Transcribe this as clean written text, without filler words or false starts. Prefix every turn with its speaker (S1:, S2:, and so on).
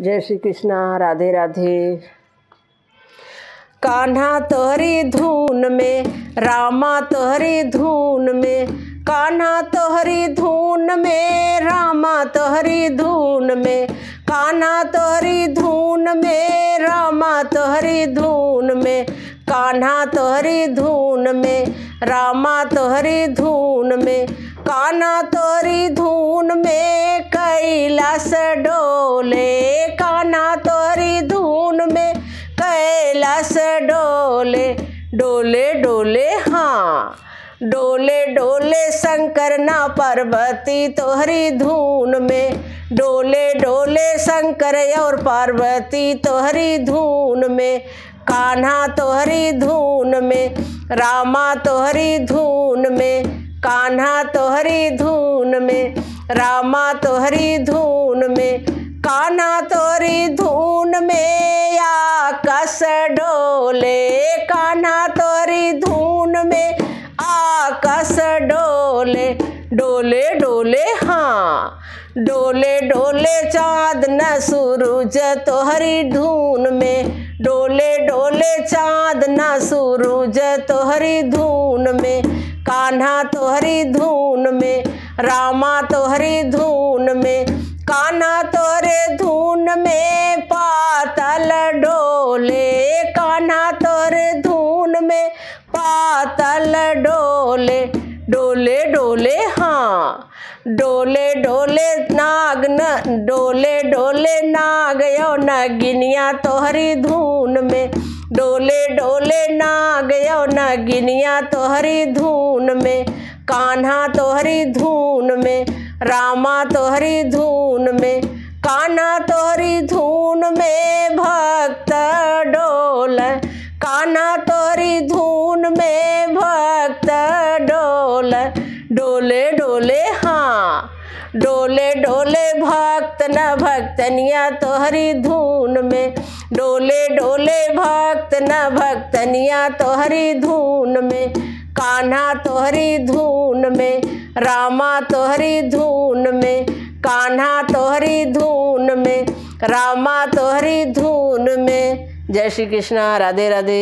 S1: जय श्री कृष्णा, राधे राधे। कान्हा तोहरी धून में, रामा तोहरी धून में, कान्हा तोहरी धून में, रामा तोहरी धून में, कान्हा तोहरी धून में, रामा तोहरी धून में, कान्हा तोहरी धून में, रामा तोहरी धून में, कान्हा तोहरी धून में कैलाश डोले, कान्हा तोहरी धून में कैलाश डोले, डोले डोले हाँ, डोले डोले शंकर ना पार्वती तोहरी धून में, डोले डोले शंकर और पार्वती तोहरी धून में, कान्हा तोहरी धून में, रामा तोहरी धून में, कान्हा तोहरी धून में, रामा तोहरी धून में, कान्हा तोहरी धून में आकाश डोले, कान्हा तोहरी धून में आकाश डोले, डोले डोले हाँ, डोले डोले चाँद न सूरज तोहरी धून में, डोले डोले चाँद न सूरज तोहरी धून में, कान्हा तोहरी धून में, रामा तोहरी धून में, कान्हा तोहरे धून में पाताल डोले, कान्हा तोहरे धून में पाताल डोले, डोले डोले हाँ, डोले डोले नाग न, डोले डोले नाग यो नगिनिया तोहरी धून में, डोले डोले नाग यो नगिनिया तोहरी धून में, कान्हा तोहरी धून में, रामा तोहरी धून में, कान्हा तोहरी धून में भक्त डोल, कान्हा तोहरी धून में भक्त डोल, डोले डोले हाँ, डोले डोले भक्त न भक्तनिया तोहरी धून में, डोले डोले भक्त न भक्तनिया तोहरी धून में, कान्हा तोहरी धून में, रामा तोहरी धून में, कान्हा तोहरी धून में, रामा तोहरी धून में। जय श्री कृष्णा, राधे राधे।